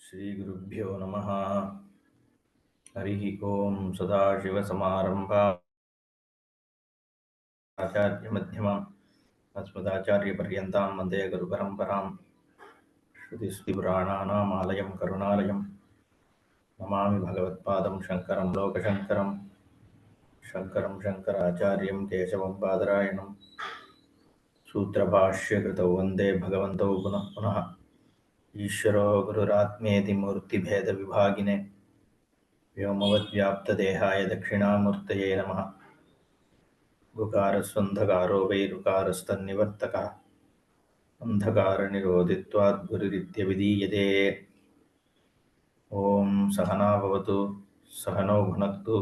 श्रीगुरुभ्यो नमः। हरिः ओं। सदाशिवसमारम्भाम् आचार्यमध्यमाम् अस्मदाचार्यपर्यन्तां वन्दे गुरुपरम्पराम्। श्रुतिस्मृतिपुराणानाम् आलयं करुणालयं नमामि भगवत्पादं शङ्करं लोकशङ्करं। शङ्करं शङ्कराचार्यं केशवं बादरायणं सूत्रभाष्यकृतौ वन्दे भगवन्तौ पुनः पुनः। ईश्वरो गुरुरात्मेति मूर्तिभेदविभागिने व्योमवद्व्याप्तदेहाय दक्षिणामूर्तये नमः। गुकारस्वन्धकारो वैरुकारस्तन्निवर्तकः अन्धकारनिरोधित्वात् गुरुरित्यभिधीयते। ॐ सहना भवतु सहनौ भुनक्तु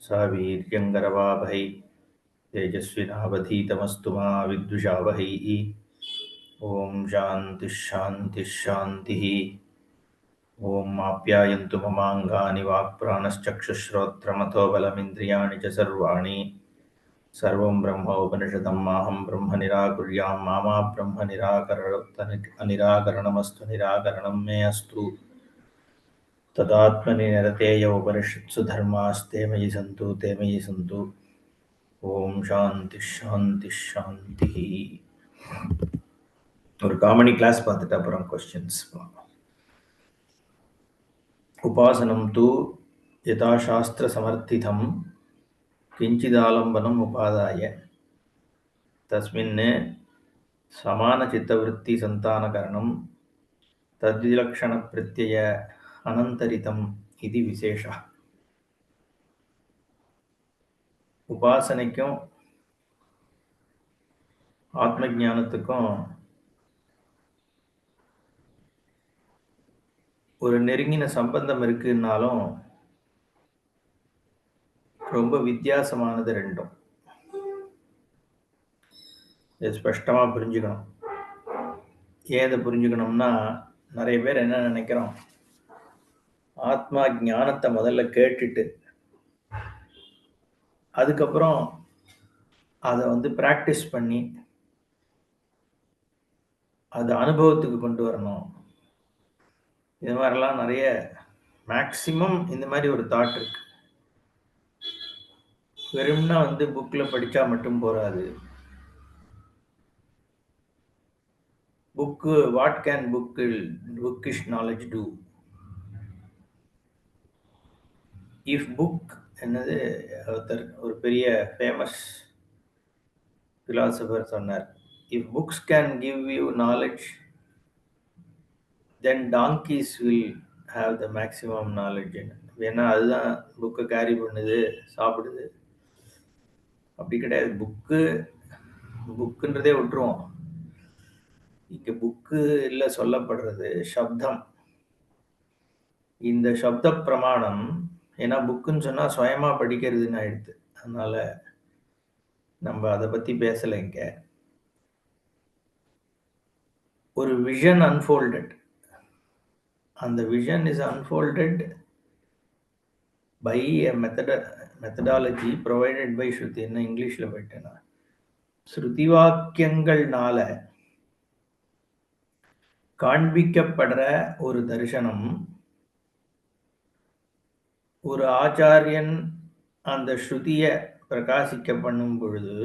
सह वीर्यङ्करवावहै तेजस्विनावधीतमस्तु मा विद्विषावहै। ॐ शान्तिः शान्तिः शान्तिः। ॐ आप्यायन्तु ममाङ्गानि वाक्प्राणश्चक्षुश्रोत्रमथो बलमिन्द्रियाणि च सर्वाणि। सर्वं ब्रह्मोपनिषदं माहं ब्रह्म निराकुर्यां मा ब्रह्म निराकरणमस्तु निराकरणं मे अस्तु। तदात्मनि निरतेय उपनिषत्सु धर्मास्ते मयि सन्तु ते मयि सन्तु। ஓம் சாந்தி சாந்தி சாந்தி. ஒரு காமெடி கிளாஸ் பார்த்துட்டு அப்புறம் கொஸ்டின்ஸ். உபாசனம் தூ யதா சாஸ்திர சமர்த்திதம் கிஞ்சிதாலம்பனம் உபாதாய தஸ்மின் சமான சித்தவருத்தி சந்தானகரணம் தத்விலக்ஷண பிரத்யய அனந்தரிதம் இது விசேஷா. உபாசனைக்கும் ஆத்ம ஞானத்துக்கும் ஒரு நெருங்கின சம்பந்தம் இருக்குன்னாலும் ரொம்ப வித்தியாசமானது ரெண்டும். இதை ஸ்பஷ்டமாக புரிஞ்சுக்கணும். ஏன் இதை புரிஞ்சுக்கணும்னா, நிறைய பேர் என்ன நினைக்கிறோம், ஆத்மா ஞானத்தை முதல்ல கேட்டுட்டு அதுக்கப்புறம் அதை ப்ராக்டிஸ் பண்ணி அதை அனுபவத்துக்கு கொண்டு வரணும். இது மாதிரிலாம் நிறைய மேக்சிமம் இந்த மாதிரி ஒரு தாட் இருக்கு. வெறும்னா புக்கில் படித்தா மட்டும் போராது. Book what can bookish knowledge do? If book என்னது, ஒருத்தர் ஒரு பெரிய ஃபேமஸ் ஃபிலாசபர் சொன்னார், if books can give you knowledge then donkeys will have the maximum knowledge. ஏன்னா அதுதான் புக்கை கேரி பண்ணுது, சாப்பிடுது. அப்படி கிடையாது. புக்குன்றதே விட்டுருவோம். இங்கே புக்கு இல்லை, சொல்லப்படுறது சப்தம். இந்த சப்த பிரமாணம், ஏன்னா புக்குன்னு சொன்னால் சுயமாக படிக்கிறதுன்னு ஆயிடுது. அதனால் நம்ம அதை பற்றி பேசலை. இங்கே ஒரு விஷன் அன்ஃபோல்டட். அந்த vision is unfolded by a methodology provided by Shruti. என்ன இங்கிலீஷில் போயிட்டேன்னா, ஸ்ருதி வாக்கியங்கள்னால காண்பிக்கப்படுற ஒரு தரிசனம், ஒரு ஆச்சாரியன் அந்த ஸ்ருதியை பிரகாசிக்க பண்ணும் பொழுது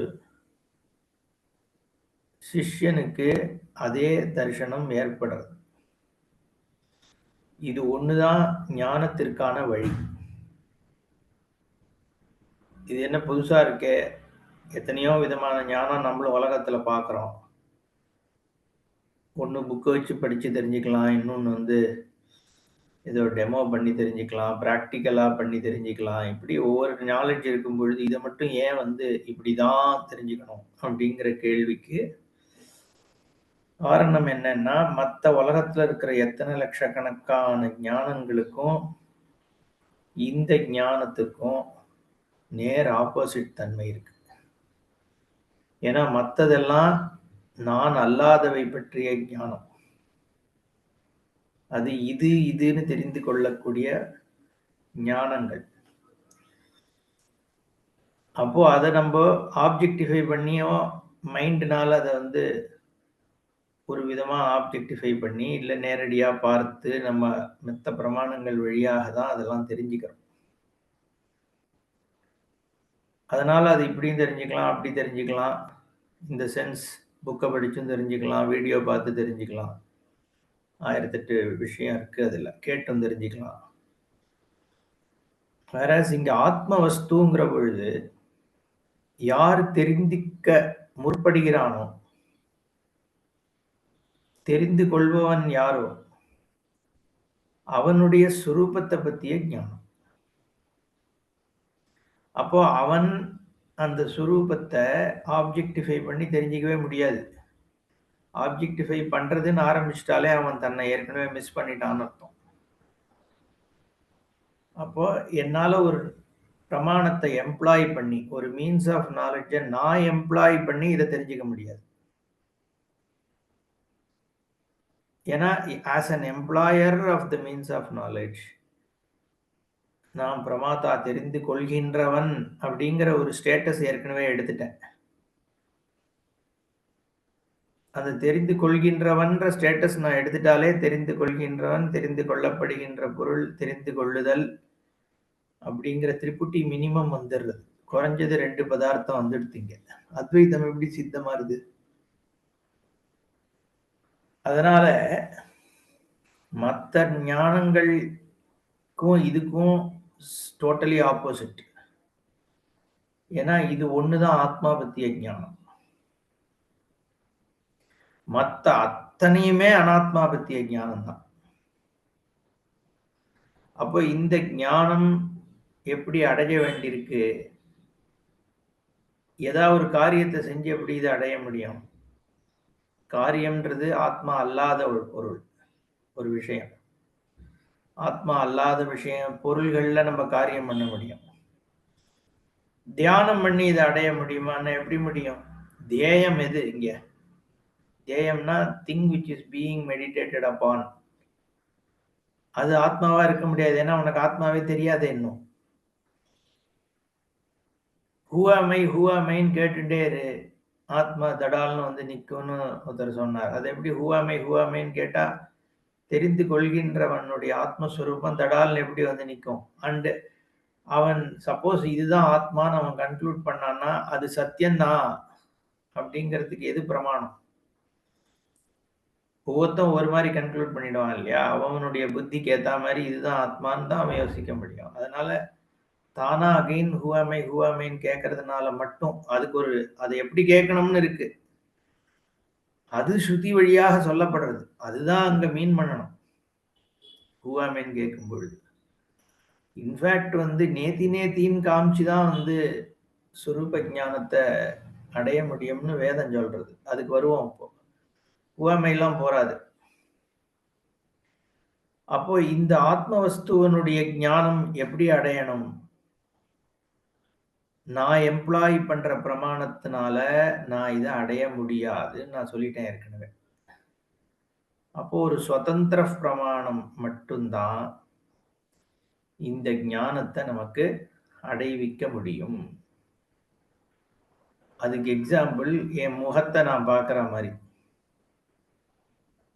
சிஷ்யனுக்கு அதே தரிசனம் ஏற்படுறது. இது ஒண்ணுதான் ஞானத்திற்கான வழி. இது என்ன புதுசா இருக்கே, எத்தனையோ விதமான ஞானம் நம்மளும் உலகத்துல பார்க்குறோம். ஒன்று புக்கை வச்சு படித்து தெரிஞ்சுக்கலாம், இன்னொன்று ஏதோ டெமோ பண்ணி தெரிஞ்சுக்கலாம், ப்ராக்டிக்கலாக பண்ணி தெரிஞ்சுக்கலாம். இப்படி ஒவ்வொரு நாலேஜ் இருக்கும் பொழுது இதை மட்டும் ஏன் இப்படி தான் தெரிஞ்சுக்கணும் அப்படிங்கிற கேள்விக்கு காரணம் என்னன்னா, மற்ற உலகத்தில் இருக்கிற எத்தனை லட்சக்கணக்கான ஞானங்களுக்கும் இந்த ஞானத்துக்கும் நேர் ஆப்போசிட் தன்மை இருக்கு. ஏன்னா மற்றதெல்லாம் நான் அல்லாதவை பற்றிய ஞானம். அது இதுன்னு தெரிந்து கொள்ளக்கூடிய ஞானங்கள். அப்போ அதை நம்ம ஆப்ஜெக்டிஃபை பண்ணியோ மைண்ட்னால அதை ஒரு விதமா ஆப்ஜெக்டிஃபை பண்ணி, இல்ல நேரடியா பார்த்து நம்ம மெத்த பிரமாணங்கள் வழியாக தான் அதெல்லாம் தெரிஞ்சுக்கிறோம். அதனால அது இப்படியும் தெரிஞ்சுக்கலாம், அப்படி தெரிஞ்சுக்கலாம். இந்த சென்ஸ் புக்க படிச்சும் தெரிஞ்சுக்கலாம், வீடியோ பார்த்து தெரிஞ்சுக்கலாம். 1008 விஷயம் இருக்கு அதுல. கேட்டும் தெரிஞ்சுக்கலாம். வேறாஸ் இங்க ஆத்ம வஸ்துங்கிற பொழுது, யார் தெரிந்திக்க முற்படுகிறானோ, தெரிந்து கொள்பவன் யாரோ, அவனுடைய சுரூபத்த பத்திய ஞானம். அப்போ அவன் அந்த சுரூபத்த ஆப்ஜெக்டிஃபை பண்ணி தெரிஞ்சுக்கவே முடியாது. ஆப்ஜெக்டிஃபை பண்றதுன்னு ஆரம்பிச்சுட்டாலே அவன் தன்னை ஏற்கனவே மிஸ் பண்ணிட்டான்னு அர்த்தம். அப்போ என்னால ஒரு பிரமாணத்தை எம்ப்ளாய் பண்ணி, ஒரு மீன்ஸ் ஆஃப் நாலெட்ஜ நான் எம்ப்ளாய் பண்ணி இத தெரிஞ்சுக்க முடியாது. ஏன்னா, as an employer of the means of knowledge, நான் பிரமாத்தா தெரிந்து கொள்கின்றவன் அப்படிங்கிற ஒரு ஸ்டேட்டஸ் ஏற்கனவே எடுத்துட்டேன். அந்த தெரிந்து கொள்கின்றவன்ற ஸ்டேட்டஸ் நான் எடுத்துட்டாலே தெரிந்து கொள்கின்றவன், தெரிந்து கொள்ளப்படுகின்ற பொருள், தெரிந்து கொள்ளுதல் அப்படிங்கிற திரிபுட்டி மினிமம் வந்துடுறது. குறைஞ்சது 2 பதார்த்தம் வந்துடுத்தீங்க. அத்வைதம் எப்படி சித்தமாறுது? அதனால மத்த ஞானங்களுக்கும் இதுக்கும் டோட்டலி ஆப்போசிட். ஏன்னா இது ஒண்ணுதான் ஆத்மா பத்திய ஞானம். மத்த அத்தனையுமே அனாத்மா பத்திய ஞானம் தான். அப்போ இந்த ஞானம் எப்படி அடைய வேண்டியிருக்கு? ஏதாவது ஒரு காரியத்தை செஞ்சு எப்படி இதை அடைய முடியும்? காரியம்ன்றது ஆத்மா அல்லாத ஒரு பொருள், ஒரு விஷயம். ஆத்மா அல்லாத விஷயம் பொருள்கள்ல நம்ம காரியம் பண்ண முடியும். தியானம் பண்ணி இதை அடைய முடியுமான்னு எப்படி முடியும்? தியேயம் எது இங்க? தியேயம்னா thing which is being meditated upon. அது ஆத்மாவா இருக்க முடியாது. ஏன்னா உனக்கு ஆத்மாவே தெரியாது இன்னும். ஹூவாமைன்னு கேட்டுட்டே இரு, ஆத்மா தடால்னு வந்து நிக்கும்னு ஒருத்தர் சொன்னார். அது எப்படி ஹூவாமைன்னு கேட்டா தெரிந்து கொள்கின்றவனுடைய ஆத்மஸ்வரூபம் தடால்னு எப்படி வந்து நிற்கும்? அண்ட் அவன் சப்போஸ் இதுதான் ஆத்மான்னு அவன் கன்க்ளூட் பண்ணான்னா அது சத்தியம்தான் அப்படிங்கிறதுக்கு எது பிரமாணம்? ஒவ்வொருத்தன் ஒரு மாதிரி கன்க்ளூட் பண்ணிடுவான் இல்லையா? அவனுடைய புத்திக்கு ஏத்த மாதிரி இதுதான் ஆத்மான்னு தான் அவன் யோசிக்க முடியும். அதனால தானா அகைன் ஹூவாமைன்னு கேட்கறதுனால மட்டும் அதுக்கு ஒரு அதை எப்படி கேட்கணும்னு இருக்கு. அது ஸ்ருதி வழியாக சொல்லப்படுறது. அதுதான் அங்க மீன் பண்ணணும். ஹூவாமைன்னு கேட்கும் பொழுது இன்ஃபேக்ட் வந்து நேத்தின்னு காமிச்சுதான் வந்து சுரூப ஞானத்தை அடைய முடியும்னு வேதம் சொல்றது. அதுக்கு வருவோம். இப்போ உவமையெல்லாம் போராது. அப்போ இந்த ஆத்ம வஸ்துவனுடைய ஞானம் எப்படி அடையணும்? நான் எம்ப்ளாய் பண்ற பிரமாணத்தினால நான் இதை அடைய முடியாது நான் சொல்லிட்டேன் ஏற்கனவே. அப்போ ஒரு சுதந்திர பிரமாணம் மட்டும்தான் இந்த ஞானத்தை நமக்கு அடைவிக்க முடியும். அதுக்கு எக்ஸாம்பிள் என் முகத்தை நான் பார்க்குற மாதிரி.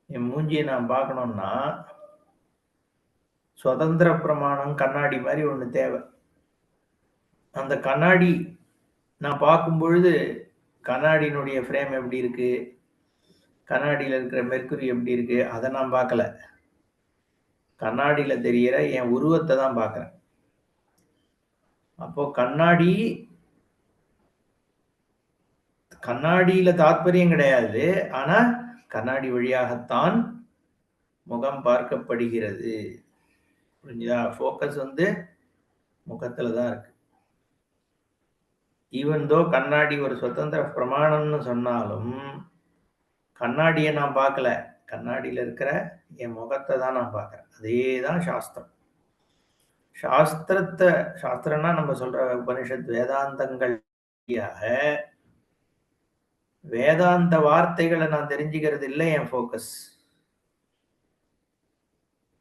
என் மூஞ்சியை நான் பார்க்கணும்னா சுதந்திர பிரமாணம் கண்ணாடி மாதிரி ஒன்று தேவை. அந்த கண்ணாடி நான் பார்க்கும் பொழுது கண்ணாடியினுடைய ஃப்ரேம் எப்படி இருக்கு, கண்ணாடியில் இருக்கிற மெர்க்குரி எப்படி இருக்கு, அதை நான் பார்க்கல. கண்ணாடியில் தெரிகிற என் உருவத்தை தான் பார்க்குறேன். அப்போ கண்ணாடியில தாத்பரியம் கிடையாது. ஆனா கண்ணாடி வழியாகத்தான் முகம் பார்க்கப்படுகிறது. புரிஞ்சுதா? ஃபோக்கஸ் வந்து முகத்துல தான் இருக்கு. ஈவன் தோ கண்ணாடி ஒரு சுதந்திர பிரமாணம்னு சொன்னாலும் கண்ணாடியை நான் பார்க்கல, கண்ணாடியில இருக்கிற என் முகத்தை தான் நான் பார்க்கிறேன். அதே தான் சாஸ்திரம். சாஸ்திரம்னா நம்ம சொல்ற உபனிஷத் வேதாந்தங்கள் வேதாந்த வார்த்தைகளை நான் தெரிஞ்சுக்கிறது இல்லை என் ஃபோக்கஸ்.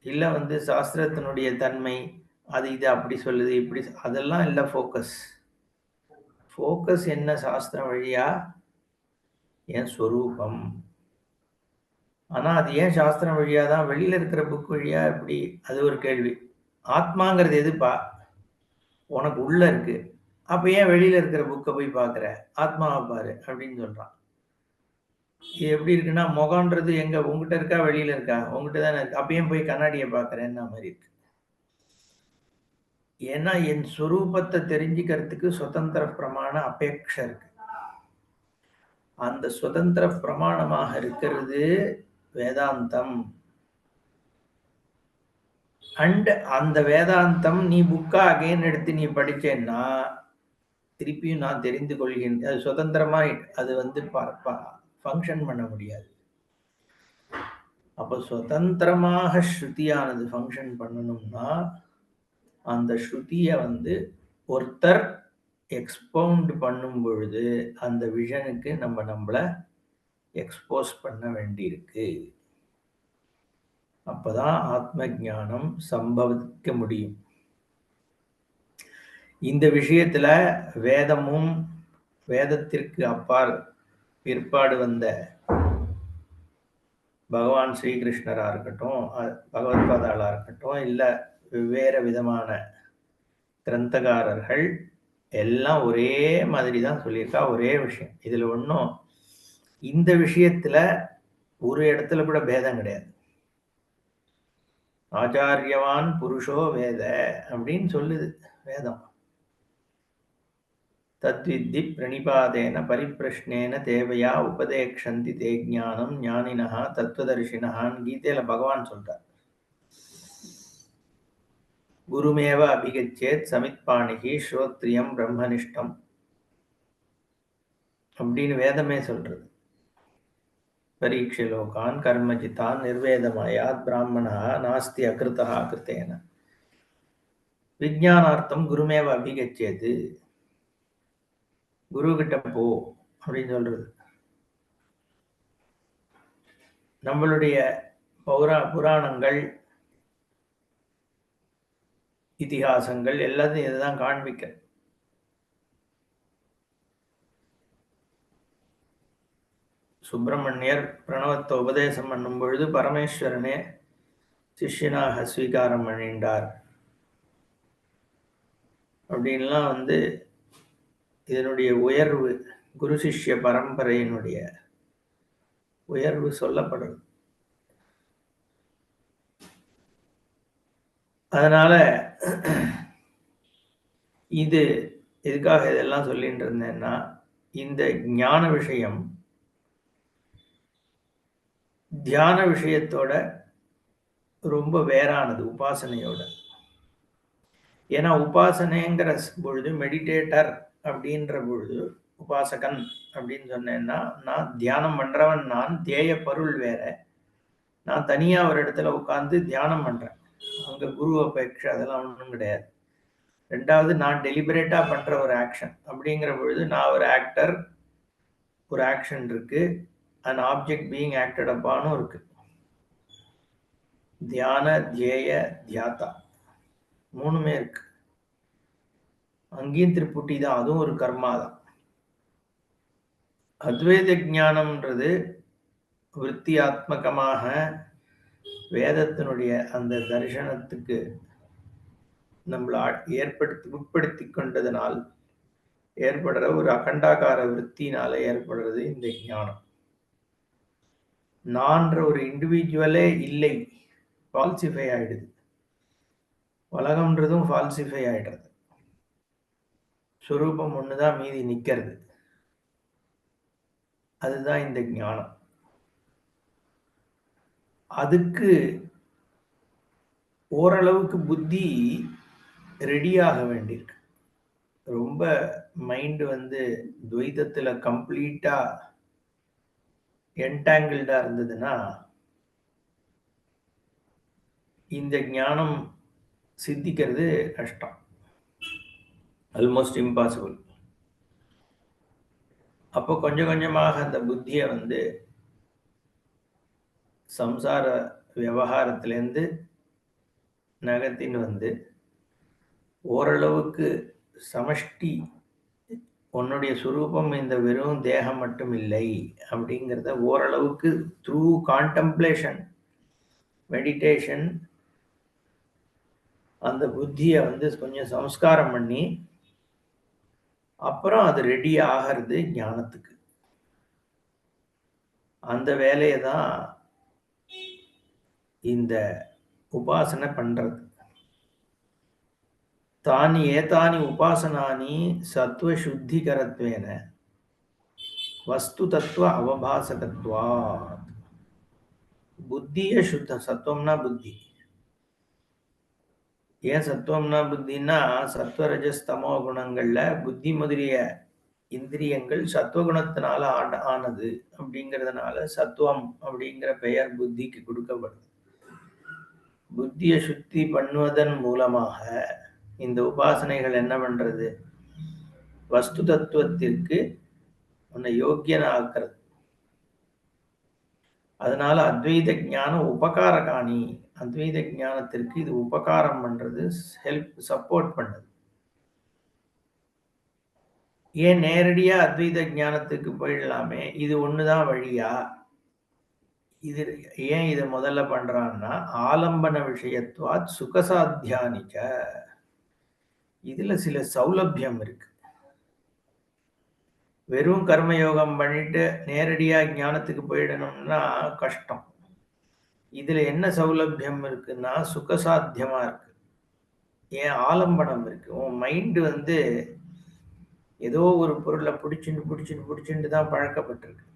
இல்ல வந்து சாஸ்திரத்தினுடைய தன்மை அது இது அப்படி சொல்லுது இப்படி, அதெல்லாம் இல்லை ஃபோக்கஸ். ஃபோக்கஸ் என்ன? சாஸ்திரம் வழியா என் ஸ்வரூபம். ஆனா அது ஏன் சாஸ்திரம் வழியா தான் வெளியில இருக்கிற புக் வழியா எப்படி? அது ஒரு கேள்வி. ஆத்மாங்கிறது எதுப்பா? உனக்கு உள்ள இருக்கு. அப்ப ஏன் வெளியில இருக்கிற புக்க போய் பார்க்குற? ஆத்மாவ பாரு அப்படின்னு சொல்றான். இது எப்படி இருக்குன்னா, முகம்ன்றது எங்க உன்கிட்ட இருக்கா? வெளியில இருக்கா? உன்கிட்ட தானே இருக்கு. அப்ப ஏன் போய் கண்ணாடிய பார்க்குறேன்னா மாரி இருக்கு. ஏன்னா என் சொரூபத்த தெரிஞ்சுக்கிறதுக்கு சுதந்திர பிரமாண அபேக்ஷ இருக்கு. அந்த சுதந்திர பிரமாணமாக இருக்கிறது வேதாந்தம். அண்ட் அந்த வேதாந்தம் நீ புக்கா அகைன் எடுத்து நீ படிச்சேன்னா, திருப்பியும் நான் தெரிந்து கொள்கின்ற அது சுதந்திரமா அது வந்து ஃபங்ஷன் பண்ண முடியாது. அப்ப சுதந்திரமாக ஸ்ருதியானது ஃபங்ஷன் பண்ணணும்னா, அந்த ஸ்ருதிய வந்து ஒருத்தர் எக்ஸ்பவுண்ட் பண்ணும் பொழுது, அந்த விஷனுக்கு நம்மள எக்ஸ்போஸ் பண்ண வேண்டியிருக்கு. அப்பதான் ஆத்ம ஞானம் சம்பவிக்க முடியும். இந்த விஷயத்துல வேதமும், வேதத்திற்கு அப்பால் பிற்பாடு வந்த பகவான் ஸ்ரீகிருஷ்ணரா இருக்கட்டும், பகவத்பாதாளா இருக்கட்டும், இல்ல வெவ்வேறு விதமான கிரந்தகாரர்கள் எல்லாம் ஒரே மாதிரி தான் சொல்லியிருக்கா. ஒரே விஷயம். இதுல ஒண்ணும் இந்த விஷயத்துல ஒரு இடத்துல கூட பேதம் கிடையாது. ஆச்சாரியவான் புருஷோ வேத அப்படின்னு சொல்லுது வேதம். தத்வித்தி பிரணிபாதேன பரிப்பிரஷ்னேன தேவையா உபதேக்ஷந்தி தே ஞானம் ஞானினஹ தத்துவதர்ஷினஹான்னு கீதையில பகவான் சொல்றார். குருமேவ அபிகச்சேத் சமித்பாணிகி ஸ்ரோத்ரியம் பிரம்மனிஷ்டம் அப்படின்னு வேதமே சொல்றது. பரீட்சை லோகான் கர்மஜிதான் நிர்வேதமயாத் பிராமணா நாஸ்தி அகிருதா கிருத்தேன விஜயானார்த்தம் குருமேவ அபிகச்சேது. குரு கிட்ட போ அப்படின்னு சொல்றது. நம்மளுடைய புராணங்கள் இதிகாசங்கள் எல்லாத்தையும் இதுதான் காண்பிக்க. சுப்பிரமணியர் பிரணவத்தை உபதேசம் பண்ணும் பொழுது பரமேஸ்வரனே சிஷ்யனாக ஸ்வீகாரம் பண்ணிண்டார் அப்படின்லாம் வந்து இதனுடைய உயர்வு, குரு சிஷ்ய பரம்பரையினுடைய உயர்வு சொல்லப்படுறது. அதனால இது எதுக்காக இதெல்லாம் சொல்லிட்டு இருந்தேன்னா, இந்த ஞான விஷயம் தியான விஷயத்தோட ரொம்ப வேறானது உபாசனையோட. ஏன்னா உபாசனைங்கிற பொழுது மெடிடேட்டர் அப்படின்ற பொழுது உபாசகன் அப்படின்னு சொன்னேன்னா, நான் தியானம் பண்றவன், நான் தேய பொருள் வேற. நான் தனியா ஒரு இடத்துல உட்கார்ந்து தியானம் பண்றேன். அங்க குரு அபேட்சை அதெல்லாம் ஒன்றும் கிடையாது. ரெண்டாவது நான் டெலிபரேட்டா பண்ற ஒரு ஆக்ஷன் அப்படிங்கிற பொழுது நான் ஒரு ஆக்டர், ஒரு ஆக்ஷன் இருக்கு, அண்ட் ஆப்ஜெக்ட் பீயிங் ஆக்டட் அப்பானும் இருக்கு. தியான தியேய தியாதா மூணுமே இருக்கு. அங்கேயும் திருப்புட்டி தான், அதுவும் ஒரு கர்மா தான். அத்வைத ஞானம்ன்றது விருத்தியாத்மகமாக வேதத்தினுடைய அந்த தரிசனத்துக்கு நம்மளை உட்படுத்தி கொண்டதனால் ஏற்படுற ஒரு அகண்டாகார விற்த்தினால ஏற்படுறது இந்த ஞானம். நான்ற ஒரு இண்டிவிஜுவலே இல்லை, ஃபால்சிஃபை ஆயிடுது. உலகம்ன்றதும் ஃபால்சிஃபை ஆயிடுறது. சுரூபம் ஒண்ணுதான் மீதி நிக்கிறது. அதுதான் இந்த ஞானம். அதுக்கு ஓரளவுக்கு புத்தி ரெடியாக வேண்டியிருக்கு. ரொம்ப மைண்ட் வந்து துவைதத்துல கம்ப்ளீட்டா என்டாங்கிள்டா இருந்ததுன்னா இந்த ஞானம் சித்திக்கிறது கஷ்டம், ஆல்மோஸ்ட் இம்பாசிபிள். அப்போ கொஞ்சம் கொஞ்சமாக அந்த புத்தியை வந்து சம்சார விவகாரத்திலேருந்து நகர்த்தின்னு வந்து ஓரளவுக்கு சமஷ்டி உன்னுடைய சுரூபம் இந்த வெறும் தேகம் மட்டும் இல்லை அப்படிங்கிறத ஓரளவுக்கு த்ரூ கான்டம்ப்ளேஷன் மெடிடேஷன் அந்த புத்தியை வந்து கொஞ்சம் சம்ஸ்காரம் பண்ணி அப்புறம் அது ரெடி ஆகிறது ஞானத்துக்கு. அந்த வேலையை தான் இந்த உபாசனை பண்றது. தானி ஏதானி உபாசனானி சத்துவ சுத்திகரத்வேன வஸ்து தத்துவ அவபாசகத்வா. புத்திய சுத்த சத்துவம்னா புத்தி. ஏன் சத்துவம்னா புத்தின்னா சத்துவ ரஜஸ் தமோ குணங்கள்ல புத்தி முதலிய இந்திரியங்கள் சத்துவகுணத்தினால ஆனது அப்படிங்கிறதுனால சத்துவம் அப்படிங்கிற பெயர் புத்திக்கு கொடுக்கப்படுது. புத்தியை சுத்தி பண்ணுவதன் மூலமாக இந்த உபாசனைகள் என்ன பண்றது? வஸ்து தத்துவத்திற்கு உன்னை யோக்கியன ஆக்கிறது. அதனால அத்வைத ஞானம் உபகாரகாணி. அத்வைத ஞானத்திற்கு இது உபகாரம் பண்றது, ஹெல்ப் சப்போர்ட் பண்ணுது. ஏன் நேரடியா அத்வைத ஞானத்துக்கு போயிடலாமே, இது ஒண்ணுதான் வழியா? இது ஏன் இதை முதல்ல பண்றான்னா ஆலம்பன விஷயத்துவாத் சுகசாத்தியானிக்க. இதுல சில சௌலபியம் இருக்கு. வெறும் கர்மயோகம் பண்ணிட்டு நேரடியா ஞானத்துக்கு போயிடணும்னா கஷ்டம். இதுல என்ன சௌலபியம் இருக்குன்னா சுகசாத்தியமா இருக்கு. ஏன் ஆலம்பனம் இருக்கு. உன் மைண்ட் வந்து ஏதோ ஒரு பொருளை பிடிச்சுட்டு தான் பழக்கப்பட்டிருக்கு.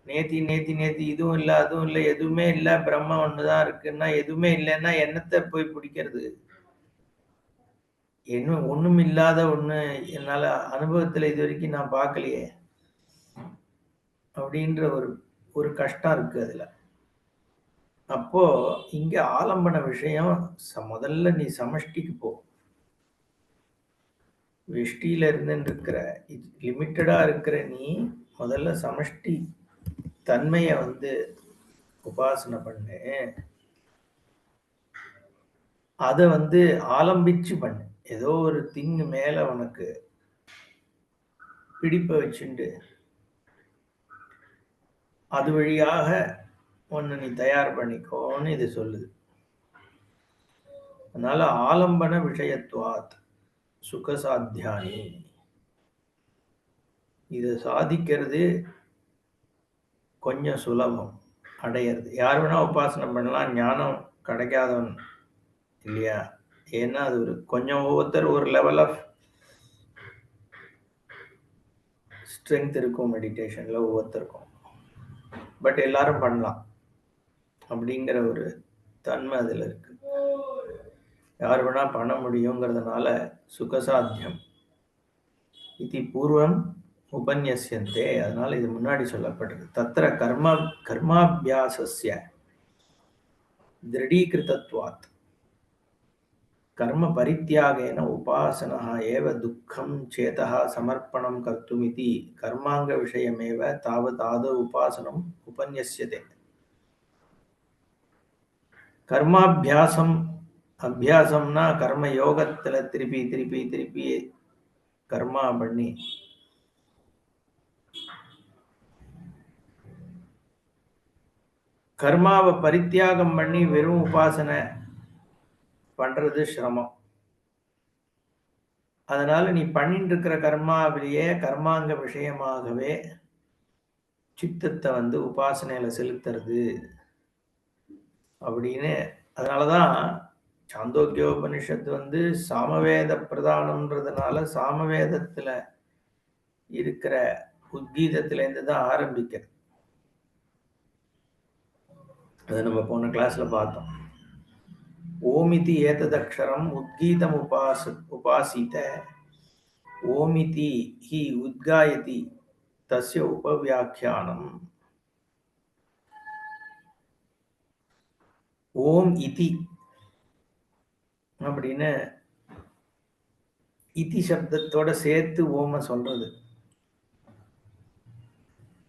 நேத்தி இதுவும் இல்லை அதுவும் இல்லை எதுவுமே இல்லை பிரம்ம ஒண்ணுதான் இருக்குன்னா எதுவுமே இல்லைன்னா என்னத்தை போய் பிடிக்கிறது? இன்னும் ஒண்ணும் இல்லாத ஒண்ணு என்னால அனுபவத்துல இது வரைக்கும் நான் பார்க்கலையே அப்படின்ற ஒரு கஷ்டம் இருக்கு அதுல. அப்போ இங்க ஆலம்பன விஷயம் முதல்ல நீ சமஷ்டிக்கு போ. வெஷ்டியில இருந்து இருக்கிற லிமிட்டடா இருக்கிற நீ முதல்ல சமஷ்டி தன்மையை வந்து உபாசனை பண்ணு. அதை வந்து ஆலம்பிச்சு பண்ணு. ஏதோ ஒரு திங்கு மேல உனக்கு பிடிப்ப வச்சுண்டு அது வழியாக ஒன்னு நீ தயார் பண்ணிக்கோன்னு இது சொல்லுது. அதனால ஆலம்பன விஷயத்துவாத் சுகசாத்தியானி. இதை சாதிக்கிறது கொஞ்சம் சுலபம் அடையிறது. யார் வேணா உபாசனை பண்ணலாம், ஞானம் கிடைக்காதவன் இல்லையா? ஏன்னா அது ஒரு கொஞ்சம் ஒவ்வொருத்தர் ஒரு லெவல் ஆஃப் ஸ்ட்ரென்த் இருக்கும் மெடிடேஷன்ல ஒவ்வொருத்தருக்கும். பட் எல்லாரும் பண்ணலாம் அப்படிங்கிற ஒரு தன்மை அதுல இருக்கு. யார் வேணா பண்ண முடியுங்கிறதுனால சுகசாத்தியம் இது பூர்வம் உபன்யசியந்தே. அதனால இது முன்னாடி சொல்லப்பட்டது. தத்திர கர்மாபியாசஸ்ய திருடீகிருதத்வாத் கர்ம பரித்தியாகேன உபாசனः ஏவ துக்கம் சேதः சமர்ப்பணம் கர்த்துமிதி கர்மாங்க விஷயமேவ தாவத் ஆதௌ உபாசனம் உபன்யஸ்யதே. கர்மாபியாசம் அபியாசம்னா கர்ம யோகத்துல திருப்பி கர்மா பண்ணி கர்மாவை பரித்தியாகம் பண்ணி வெறும் உபாசனை பண்றது சிரமம். அதனால நீ பண்ணிட்டு இருக்கிற கர்மாவிலேயே கர்மாங்க விஷயமாகவே சித்தத்தை வந்து உபாசனையில செலுத்துறது அப்படின்னு. அதனாலதான் சாந்தோக்கியோபனிஷத்து வந்து சாமவேத பிரதானம்ன்றதுனால சாமவேதத்துல இருக்கிற உத்கீதத்துல இருந்து தான் ஆரம்பிக்கிறது. அதை நம்ம போன கிளாஸ்ல பார்த்தோம். ஓமிதி ஏததக்ஷரம் உத்கீதம் உபாசித ஓமிதி ஹி உத்காயதி தஸ்ய உபவியாக்கியானம். ஓம் இதி அப்படின்னு இதி சப்தத்தோட சேர்த்து ஓம சொல்றது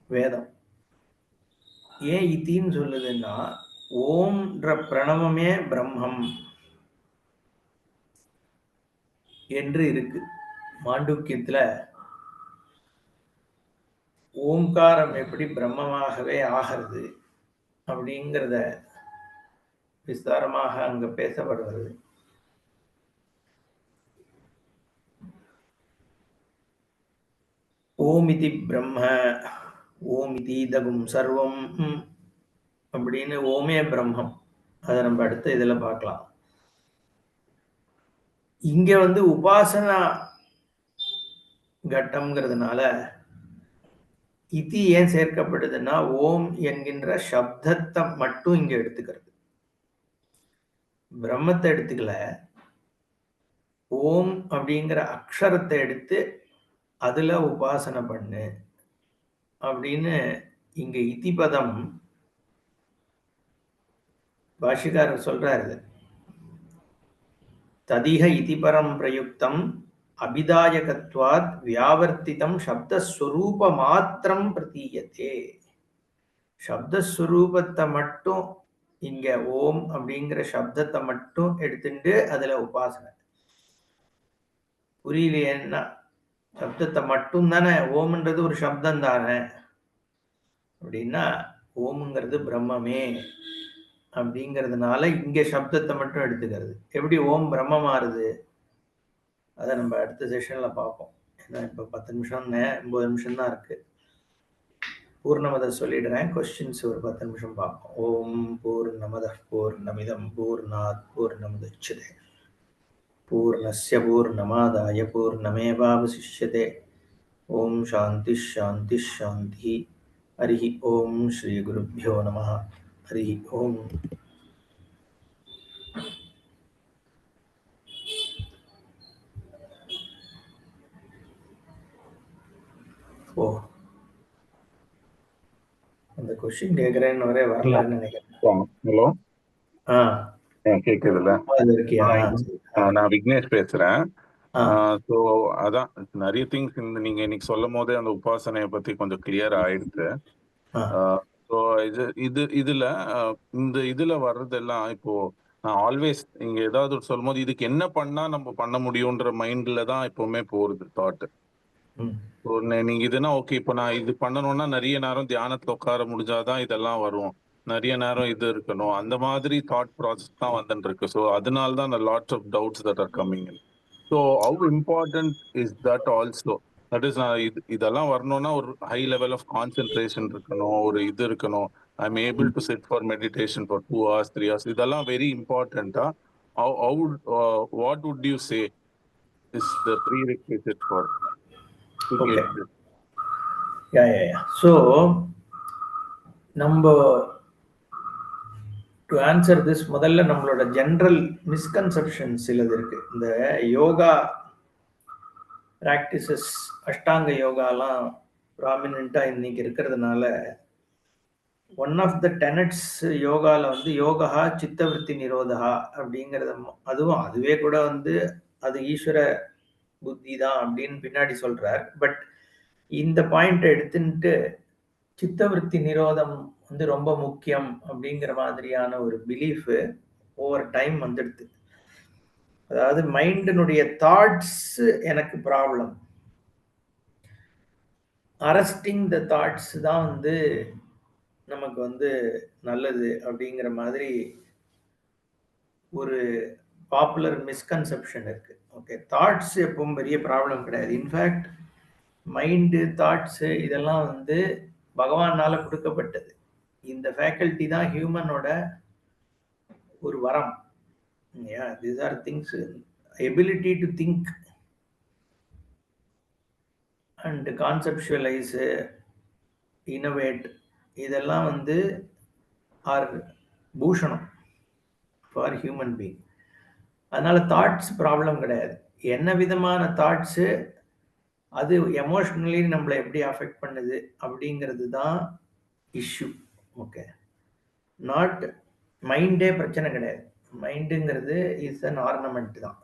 வேதம். ஏன் இத்தின்னு சொல்லுதுன்னா ஓம்ன்ற பிரணவமே பிரம்மம் என்று இருக்கு. மாண்டூக்கியத்துல ஓம்காரம் எப்படி பிரம்மமாகவே ஆகிறது அப்படிங்கிறத விஸ்தாரமாக அங்க பேசப்படுகிறது. ஓமிதி பிரம்ம, ஓமிதி தகும் சர்வம் அப்படின்னு ஓமே பிரம்மம். அதை நம்ம அடுத்த இதுல பார்க்கலாம். இங்க வந்து உபாசனா கட்டம்ங்கிறதுனால இதி ஏன் சேர்க்கப்படுதுன்னா, ஓம் என்கின்ற சப்தத்தை மட்டும் இங்க எடுத்துக்கிறது, பிரம்மத்தை எடுத்துக்கல. ஓம் அப்படிங்கிற அக்ஷரத்தை எடுத்து அதுல உபாசனை பண்ணு அப்படின்னு இங்க இதி பதம் பாஷிகாரர் சொல்றாரு. ததிக இதி பரம் பிரயுக்தம் அபிதாயகத்வாத் வியாவர்த்திதம் சப்தஸ்வரூப மாத்திரம் பிரதீயத்தே. சப்தஸ்வரூபத்தை மட்டும் இங்க ஓம் அப்படிங்கிற சப்தத்தை மட்டும் எடுத்துட்டு அதுல உபாசனை. புரியலையேன்னா, சப்தத்தை மட்டும் தானே, ஓம்ன்றது ஒரு சப்தம் தானே அப்படின்னா, ஓம்ங்கிறது பிரம்மமே அப்படிங்கிறதுனால இங்க சப்தத்தை மட்டும் எடுத்துக்கிறது. எப்படி ஓம் பிரம்மம் ஆறுது, அதை நம்ம அடுத்த செஷன்ல பார்ப்போம். ஏன்னா இப்ப 10 நிமிஷம் 9 நிமிஷம் தான் இருக்கு. பூர்ணமத சொல்லிடுறேன், கொஸ்டின்ஸ் ஒரு 10 நிமிஷம் பார்ப்போம். ஓம் பூர்ணமத பூர்ணமிதம் பூர்ணாத் பூர்ணமுதச்யதே பூர்ணஸ்ய பூர்ணமாதாய பூர்ணமேவாவசிஷ்யதே. ஓம் சாந்தி சாந்தி சாந்தி. ஹரி ஓம் ஸ்ரீ குருभ्यो நமः. ஹரி ஓம். ஓ, அந்த கொஸ்டின் கேட்கிறேன்னு வரே வரலன்னு நினைக்கிறேன். ஹலோ, கேக்குதுல்ல? இருக்கியா? நான் விக்னேஷ் பேசுறேன். ஸோ அதான் நிறைய திங்ஸ் நீங்க இன்னைக்கு சொல்லும் போதே அந்த உபாசனையை பத்தி கொஞ்சம் கிளியர் ஆயிடுச்சு. ஸோ இதுல இந்த இதுல வர்றதெல்லாம் இப்போ நான் ஆல்வேஸ் இங்க ஏதாவது சொல்லும் போது இதுக்கு என்ன பண்ணா நம்ம பண்ண முடியும்ன்ற மைண்ட்ல தான் எப்பவுமே போறது தாட். நீங்க இதுனா ஓகே, இப்போ நான் இது பண்ணணும்னா நிறைய நேரம் தியானத்துல உட்கார முடிஞ்சாதான் இதெல்லாம் வரும், நிறைய நேரம் இது இருக்கணும், அந்த மாதிரி தாட் ப்ராசஸ் தான் வந்துட்டு இருக்கு. ஸோ அதனால தான் lots of doubts that are coming in. So how important is that also? That is இதெல்லாம் வரணும்னா ஒரு ஹை லெவல் ஆஃப் கான்சென்ட்ரேஷன் இருக்கணும், ஒரு இது இருக்கணும். I am able to sit for meditation for 2 hours 3 hours. இதெல்லாம் வெரி இம்பார்ட்டன்டா? What would you say is the prerequisite for to get this? Yeah. So நம்ம டு ஆன்சர் திஸ், முதல்ல நம்மளோட general misconception சிலது இருக்கு. இந்த யோகா பிராக்டிசஸ், அஷ்டாங்க யோகாலாம் ப்ராமினெண்டா இன்னைக்கு இருக்கிறதுனால, ஒன் ஆஃப் த டெனட்ஸ் யோகால வந்து யோகா சித்தவருத்தி நிரோதா அப்படிங்கிறத, அதுவே கூட வந்து அது ஈஸ்வர புத்தி தான் அப்படின்னு பின்னாடி சொல்றார். பட் இந்த பாயிண்ட் எடுத்துட்டு சித்தவருத்தி நிரோதம் வந்து ரொம்ப முக்கியம் அப்படிங்கிற மாதிரியான ஒரு பிலீஃப் ஓவர் டைம் வந்துடுது. அதாவது மைண்டினுடைய தாட்ஸ் எனக்கு ப்ராப்ளம், அரஸ்டிங் த தாட்ஸ் தான் வந்து நமக்கு வந்து நல்லது அப்படிங்கிற மாதிரி ஒரு பாப்புலர் மிஸ்கன்செப்ஷன் இருக்கு. ஓகே, தாட்ஸ் எப்பவும் பெரிய ப்ராப்ளம் கிடையாது. இன்ஃபேக்ட் மைண்டு, தாட்ஸு இதெல்லாம் வந்து பகவானால கொடுக்கப்பட்டது. இந்த ஃபேக்கல்ட்டி தான் ஹியூமனோட ஒரு வரம். these are things, ability to think and conceptualize, innovate, இதெல்லாம் வந்து ஆர் பூஷணம் ஃபார் ஹியூமன் பீயிங். அதனால தாட்ஸ் ப்ராப்ளம் கிடையாது. என்ன விதமான தாட்ஸு, அது எமோஷ்னலி நம்மளை எப்படி அஃபெக்ட் பண்ணுது அப்படிங்கிறது தான் இஷ்யூ. ஓகே, நாட் மைண்டே பிரச்சனை கிடையாது. மைண்டுங்கிறது இஸ் அன் ஆர்னமெண்ட் தான்.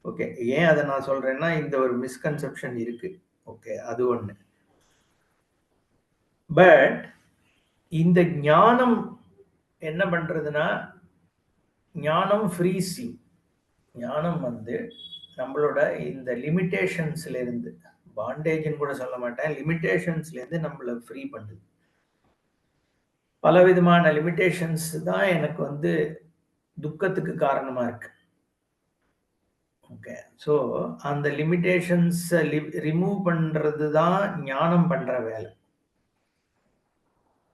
ஓகே, ஏன் அதை நான் சொல்றேன்னா, இந்த ஒரு மிஸ்கன்செப்ஷன் இருக்கு. ஓகே, அது ஒண்ணு. பட் இந்த ஞானம் என்ன பண்றதுன்னா, ஞானம் ஃப்ரீஸ் யூ. ஞானம் வந்து நம்மளோட இந்த லிமிட்டேஷன்ஸ்ல இருந்து, பாண்டேஜ்னு கூட சொல்ல மாட்டேன், லிமிட்டேஷன்ஸ்லேருந்து நம்மளை ஃப்ரீ பண்ணுது. பலவிதமான லிமிட்டேஷன்ஸ் தான் எனக்கு வந்து துக்கத்துக்கு காரணமா இருக்கு. ஓகே. ஸோ அந்த லிமிட்டேஷன்ஸை ரிமூவ் பண்றது தான் ஞானம் பண்ற வேலை.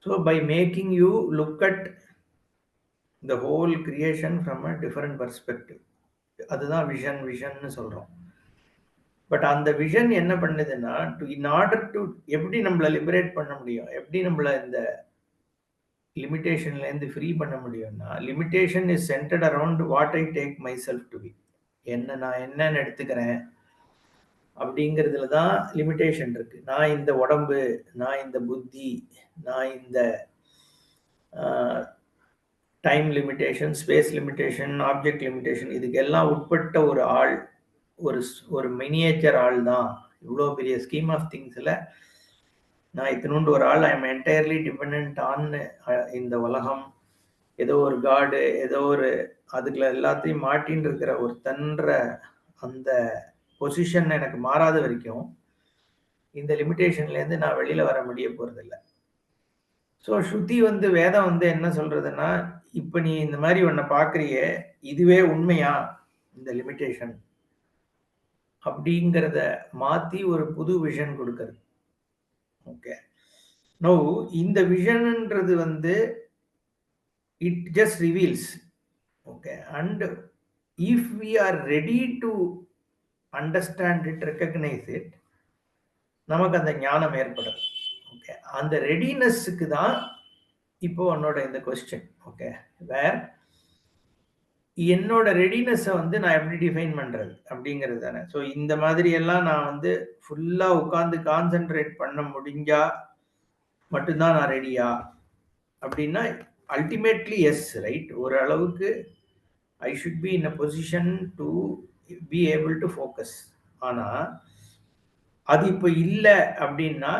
So by making you look at the whole creation from a different perspective, அதுதான் விஷன்னு சொல்றோம். பட் அந்த விஷன் என்ன பண்ணுதுன்னா, இன் ஆர்டர் டு எப்படி நம்மளை லிபரேட் பண்ண முடியும், எப்படி நம்மளை இந்த லிமிட்டேஷன்லேருந்து ஃப்ரீ பண்ண முடியும்னா, limitation is centred around what I take myself to be, என்ன நான் என்னன்னு எடுத்துக்கிறேன் அப்படிங்கிறதுல தான் லிமிட்டேஷன் இருக்கு. நான் இந்த உடம்பு, நான் இந்த புத்தி, நான் இந்த time limitation, space limitation, object limitation, இதுக்கெல்லாம் உட்பட்ட ஒரு ஆள், ஒரு மினியேச்சர் ஆள் தான். இவ்வளோ பெரிய ஸ்கீம் ஆஃப் திங்ஸில் நான் இத்தினோண்டு ஒரு ஆள், I am entirely depend on இந்த உலகம், ஏதோ ஒரு காடு, ஏதோ ஒரு அதுக்குள்ள எல்லாத்தையும் மாட்டின்னு இருக்கிற ஒரு தன்ற அந்த பொசிஷன் எனக்கு மாறாத வரைக்கும் இந்த லிமிட்டேஷன்லேருந்து நான் வெளியில் வர முடிய போகிறதில்ல. ஸோ ஸ்ருதி வந்து வேதம் வந்து என்ன சொல்றதுன்னா, இப்போ நீ இந்த மாதிரி ஒன்றை பார்க்குறியே, இதுவே உண்மையா இந்த லிமிட்டேஷன் அப்படிங்கிறத மாற்றி ஒரு புது விஷன் கொடுக்குறது. ஓகே. நோ, இந்த விஷன்ன்றது வந்து it just reveals. Okay. And if we are ready to understand it, recognise it, நமக்கு அந்த ஞானம் ஏற்படும். ஓகே. அந்த ரெடினஸ்க்கு தான் இப்போ உன்னோட இந்த கொஸ்டின். ஓகே. வேர் என்னோட ரெடினஸை வந்து நான் எப்படி டிஃபைன் பண்றது அப்படிங்கிறது தானே. ஸோ இந்த மாதிரி எல்லாம் நான் வந்து ஃபுல்லா உட்காந்து கான்சென்ட்ரேட் பண்ண முடிஞ்சா மட்டும்தான் நான் ரெடியா அப்படின்னா, அல்டிமேட்லி எஸ், ரைட். ஒரு அளவுக்கு I should be in a position to be able to focus. ஆனா அது இப்போ இல்லை அப்படின்னா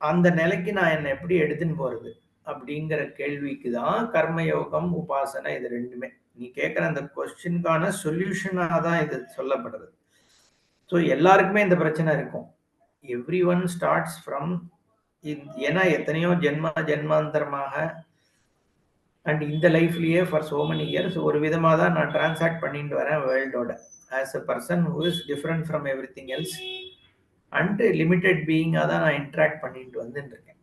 அந்த நிலைக்கு நான் என்னை எப்படி எடுத்துன்னு போறது அப்படிங்கிற கேள்விக்கு தான் கர்மயோகம், உபாசனை, இது ரெண்டுமே. நீ கேட்குற அந்த கொஸ்டினுக்கான சொல்யூஷனாக தான் இது சொல்லப்படுறது. ஸோ எல்லாருக்குமே இந்த பிரச்சனை இருக்கும். எவ்ரி ஒன் ஸ்டார்ட்ஸ் ஃப்ரம், ஏன்னா எத்தனையோ ஜென்மாந்தரமாக அண்ட் இந்த லைஃப்லயே ஃபார் சோ மெனி இயர்ஸ் ஒரு விதமாக தான் நான் டிரான்சாக்ட் பண்ணிட்டு வரேன் வேர்ல்டோட, as a person who is different from everything else and limited பீயிங்காக தான் நான் இன்ட்ராக்ட் பண்ணிட்டு வந்துட்டு இருக்கேன்.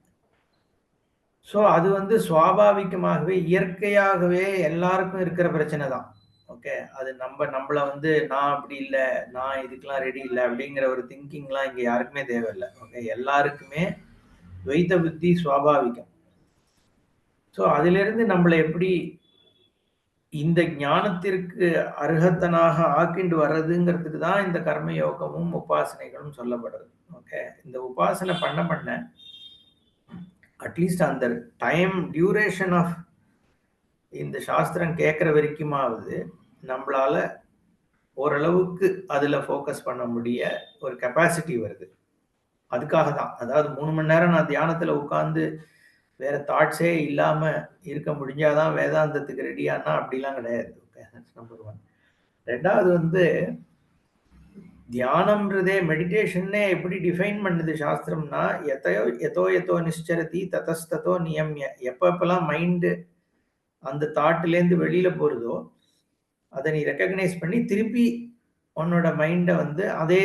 ஸோ அது வந்து சுவாபாவிகமாகவே இயற்கையாகவே எல்லாருக்கும் இருக்கிற பிரச்சனை தான். ஓகே. அது நம்மளை வந்து நான் அப்படி இல்லை, நான் இதுக்கெல்லாம் ரெடி இல்லை அப்படிங்கிற ஒரு திங்கிங்லாம் இங்கே யாருக்குமே தேவையில்லை. ஓகே. எல்லாருக்குமே துவைத்த புத்தி சுவாபாவிகம். ஸோ அதிலிருந்து நம்மளை எப்படி இந்த ஞானத்திற்கு அருகத்தனாக ஆக்கிண்டு வர்றதுங்கிறதுக்கு தான் இந்த கர்மயோகமும் உபாசனைகளும் சொல்லப்படுறது. ஓகே. இந்த உபாசனை பண்ண அட்லீஸ்ட் அந்த டைம் டியூரேஷன் ஆஃப் இந்த சாஸ்திரம் கேட்குற வரைக்குமாவது நம்மளால ஓரளவுக்கு அதில் ஃபோக்கஸ் பண்ண முடிய ஒரு கெப்பாசிட்டி வருது. அதுக்காக தான், அதாவது 3 மணி நேரம் நான் தியானத்தில் உட்காந்து வேற தாட்ஸே இல்லாமல் இருக்க முடிஞ்சாதான் வேதாந்தத்துக்கு ரெடியானா, அப்படிலாம் கிடையாது. ஓகே. நம்பர் 1. ரெண்டாவது வந்து தியானம்ன்றதே, மெடிடேஷன்னே எப்படி டிஃபைன் பண்ணுது சாஸ்திரம்னா, எதோ நிஷ்சரதி ததஸ்ததோ நியம்ய. எப்பப்பெல்லாம் மைண்டு அந்த தாட்லேருந்து வெளியில போறதோ அதை நீ ரெக்கக்னைஸ் பண்ணி திருப்பி உன்னோட மைண்டை வந்து அதே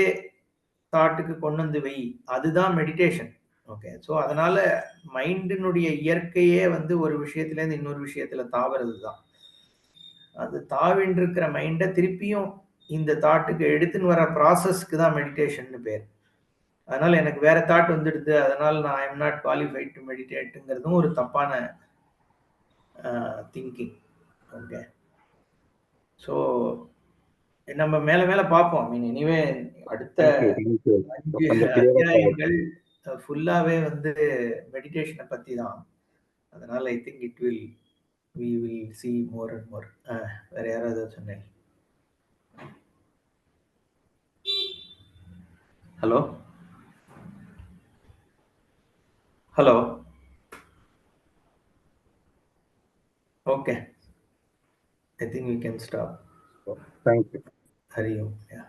தாட்டுக்கு கொண்டு வந்து வை, அதுதான் மெடிடேஷன். ஓகே. ஸோ அதனால மைண்டினுடைய இயற்கையே வந்து ஒரு விஷயத்துலேருந்து இன்னொரு விஷயத்துல தாவறது தான். அது தாவின்னு இருக்கிற மைண்டை திருப்பியும் இந்த தாட்டுக்கு எடுத்துன்னு வர ப்ராசஸ்க்கு தான் மெடிடேஷன் பேர். அதனால எனக்கு வேற தாட் வந்துடுது, அதனால நான் I am not qualified to மெடிடேட்டுங்கிறதும் ஒரு தப்பான திங்கிங். ஓகே. ஸோ நம்ம மேல மேல பார்ப்போம். ஐ மீன் எனிவே அடுத்த 5 அத்தியாயங்கள் ஃபுல்லாவே வந்து மெடிடேஷனை பத்தி தான். அதனால I think we will see more and more. வேற யாராவது சொன்னேன்? Hello. Okay, I think we can stop. Thank you. Hari Om. Yeah.